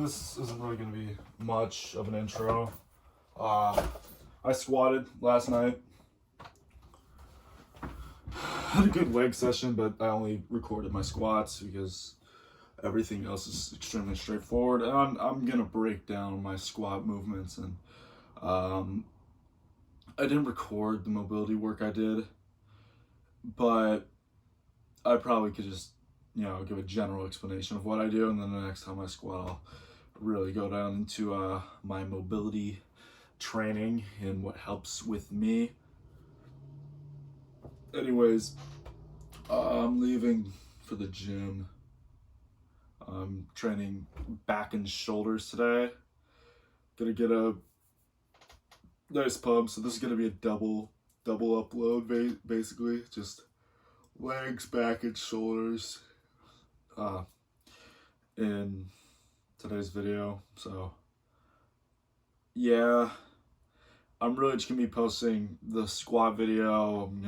this isn't really going to be much of an intro. I squatted last night. Had a good leg session, but I only recorded my squats because everything else is extremely straightforward. And I'm going to break down my squat movements. And I didn't record the mobility work I did, but I probably could just, give a general explanation of what I do. And then the next time I squat, I'll really go down into my mobility training and what helps with me. Anyways, I'm leaving for the gym. I'm training back and shoulders today. Gonna get a nice pump. So this is gonna be a double upload, basically. Just legs, back, and shoulders in today's video. So yeah, I'm really just gonna be posting the squat video. I'm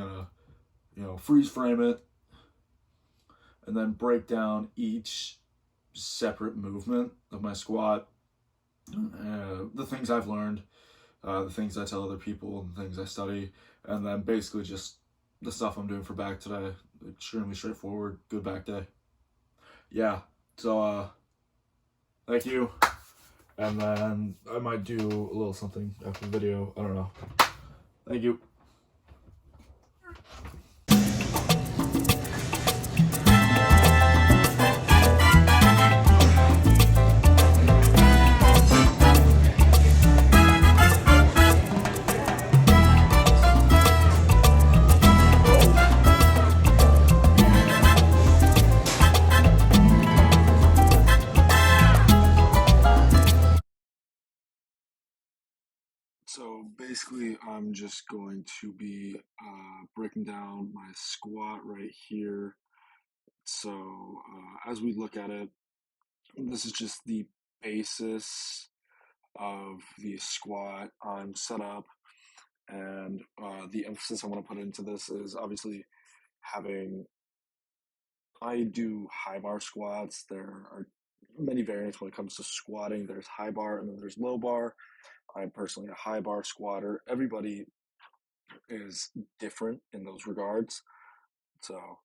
gonna freeze frame it and then break down each separate movement of my squat, the things I've learned, the things I tell other people, and the things I study, and then basically just the stuff I'm doing for back today. Extremely straightforward, good back day. Yeah, so thank you, and then I might do a little something after the video, I don't know. Thank you. So basically, I'm just going to be breaking down my squat right here. So as we look at it, this is just the basis of the squat. I'm set up, and the emphasis I want to put into this is obviously I do high bar squats. There are many variants when it comes to squatting. There's high bar and then there's low bar. I'm personally a high bar squatter. Everybody is different in those regards, so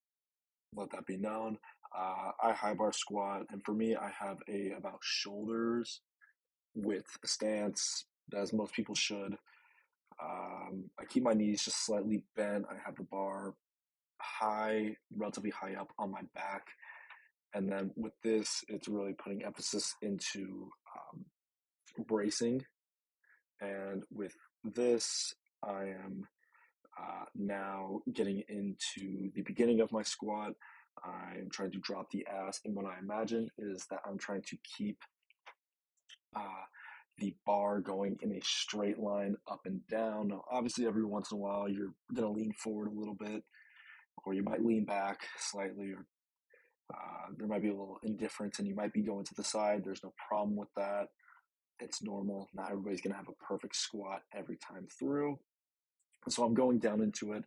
let that be known. I high bar squat, and for me, I have a about shoulders width stance, as most people should. I keep my knees just slightly bent. I have the bar relatively high up on my back, and then with this, it's really putting emphasis into bracing. And with this, I am now getting into the beginning of my squat. I'm trying to drop the ass, and what I imagine is that I'm trying to keep the bar going in a straight line up and down. Now, obviously, every once in a while, you're going to lean forward a little bit, or you might lean back slightly, or there might be a little indifference, and you might be going to the side. There's no problem with that. It's normal. Not everybody's going to have a perfect squat every time through. So I'm going down into it.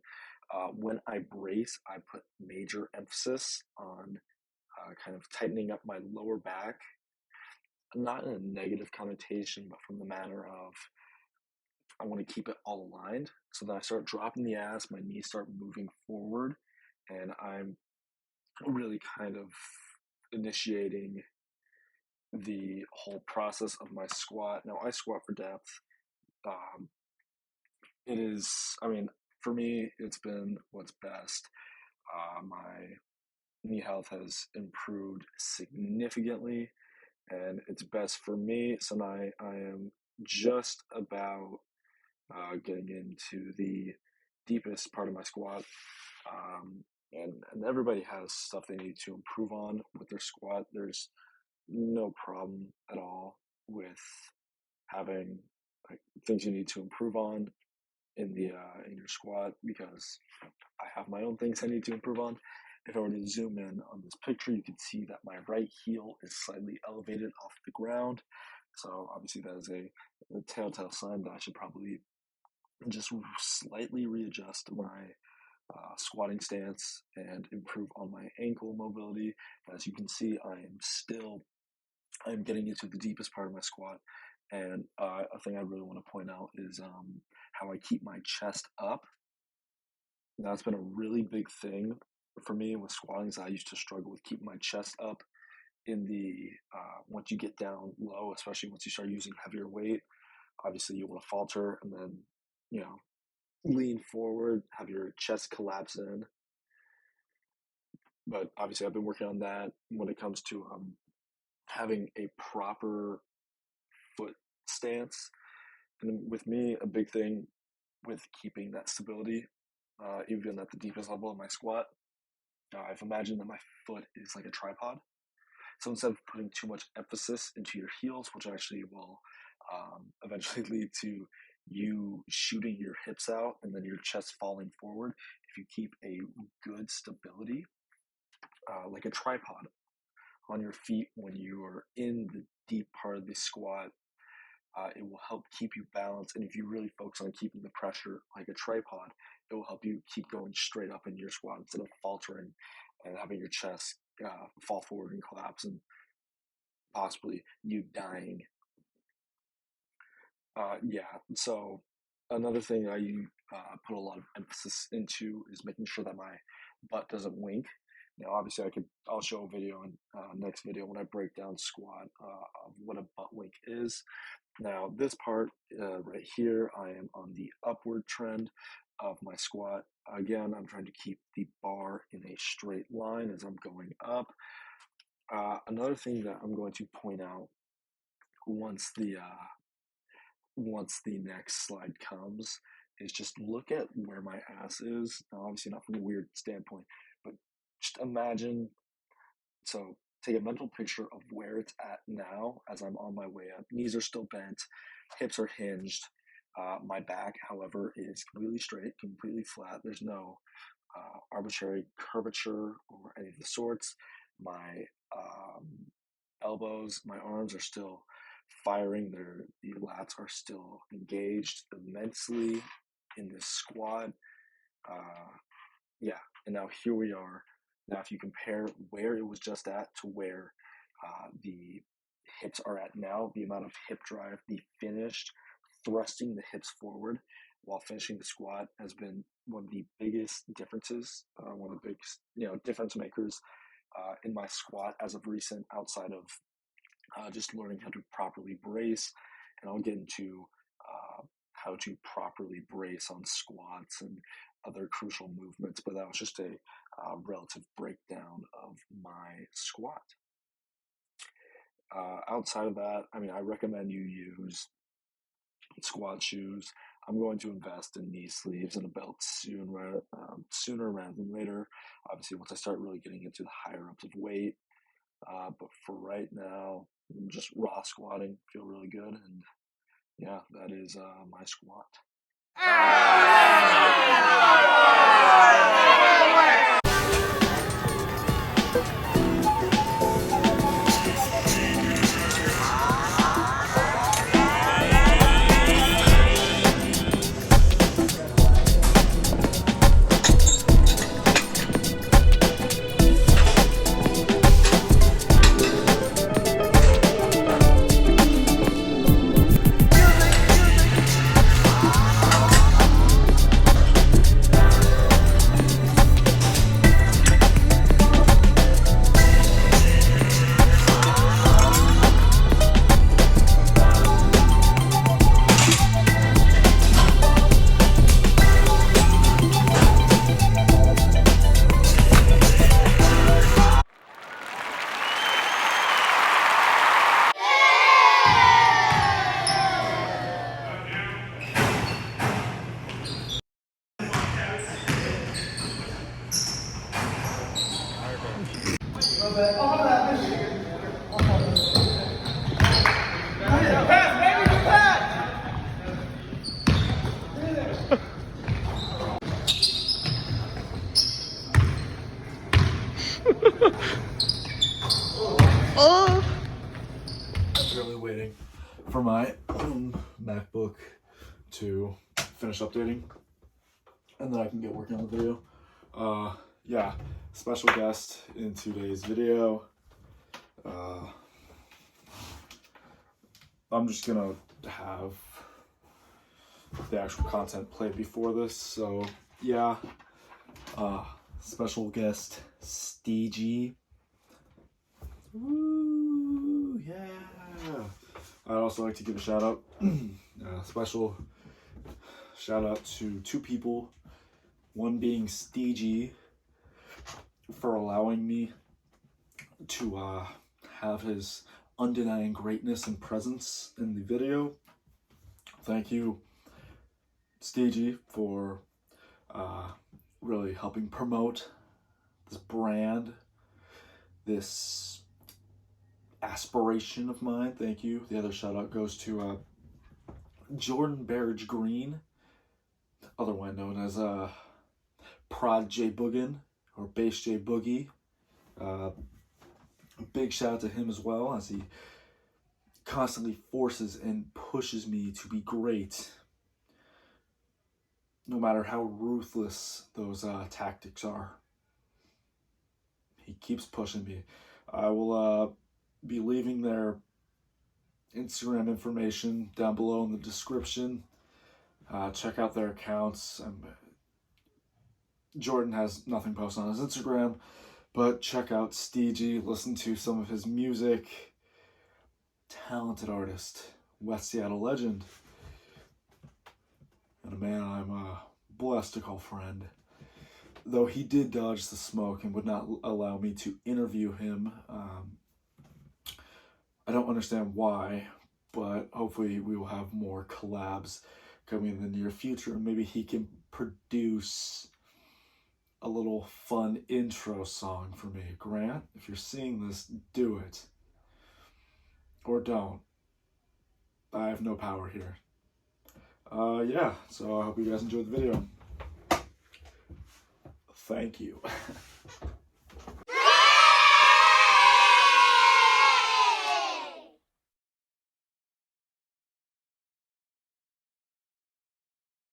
When I brace, I put major emphasis on kind of tightening up my lower back, not in a negative connotation, but from the manner of I want to keep it all aligned. So then I start dropping the ass, my knees start moving forward, and I'm really kind of initiating the whole process of my squat. Now, I squat for depth. For me, it's been what's best. My knee health has improved significantly, and it's best for me. So now I am just about getting into the deepest part of my squat. And everybody has stuff they need to improve on with their squat. There's no problem at all with having things you need to improve on in your squat, because I have my own things I need to improve on. If I were to zoom in on this picture, you can see that my right heel is slightly elevated off the ground. So obviously that is a telltale sign that I should probably just slightly readjust my squatting stance and improve on my ankle mobility. As you can see, I am still I'm getting into the deepest part of my squat. And a thing I really want to point out is how I keep my chest up. Now, that's been a really big thing for me with squatting. Is I used to struggle with keeping my chest up in the once you get down low, especially once you start using heavier weight. Obviously, you want to falter and then, you know, lean forward, have your chest collapse in. But obviously, I've been working on that when it comes to having a proper foot stance. And with me, a big thing with keeping that stability, even at the deepest level of my squat, I've imagined that my foot is like a tripod. So instead of putting too much emphasis into your heels, which actually will eventually lead to you shooting your hips out and then your chest falling forward, if you keep a good stability, like a tripod on your feet when you are in the deep part of the squat, it will help keep you balanced. And if you really focus on keeping the pressure like a tripod, it will help you keep going straight up in your squat instead of faltering and having your chest fall forward and collapse and possibly you dying. So another thing I put a lot of emphasis into is making sure that my butt doesn't wink. Now, obviously, I'll show a video in next video when I break down squat of what a butt wink is. Now, this part right here, I am on the upward trend of my squat. Again, I'm trying to keep the bar in a straight line as I'm going up. Another thing that I'm going to point out once the next slide comes is just look at where my ass is. Now, obviously not from a weird standpoint, but just imagine, so take a mental picture of where it's at now as I'm on my way up. Knees are still bent, hips are hinged. My back, however, is completely straight, completely flat. There's no arbitrary curvature or any of the sorts. My elbows, my arms are still firing. The lats are still engaged immensely in this squat. And now here we are. Now, if you compare where it was just at to where the hips are at now, the amount of hip drive, the finished thrusting the hips forward while finishing the squat has been one of the biggest differences, one of the biggest, difference makers in my squat as of recent, outside of just learning how to properly brace. And I'll get into how to properly brace on squats and other crucial movements, but that was just a relative breakdown of my squat. Outside of that, I recommend you use squat shoes. I'm going to invest in knee sleeves and a belt sooner rather than later. Obviously, once I start really getting into the higher ups of weight. But for right now, I'm just raw squatting, feel really good, and yeah, that is my squat. Really waiting for my MacBook to finish updating, and then I can get working on the video. Special guest in today's video. I'm just gonna have the actual content played before this. So yeah, special guest Steegy. Woo, yeah. I'd also like to give a shout out, special shout out to two people. One being Steegy for allowing me to have his undenying greatness and presence in the video. Thank you, Steegy, for really helping promote this brand, this aspiration of mine. Thank you. The other shout out goes to Jordan Barrage Green, otherwise known as Prod J Boogin or Bass J Boogie. Big shout out to him as well, as he constantly forces and pushes me to be great, no matter how ruthless those tactics are. He keeps pushing me. I will be leaving their Instagram information down below in the description. Check out their accounts. Jordan has nothing posted on his Instagram, but check out Steegy, listen to some of his music. Talented artist, West Seattle legend, and a man I'm blessed to call friend. Though he did dodge the smoke and would not allow me to interview him. I don't understand why, but hopefully we will have more collabs coming in the near future. Maybe he can produce a little fun intro song for me. Grant, if you're seeing this, do it. Or don't. I have no power here. Yeah, so I hope you guys enjoyed the video. Thank you.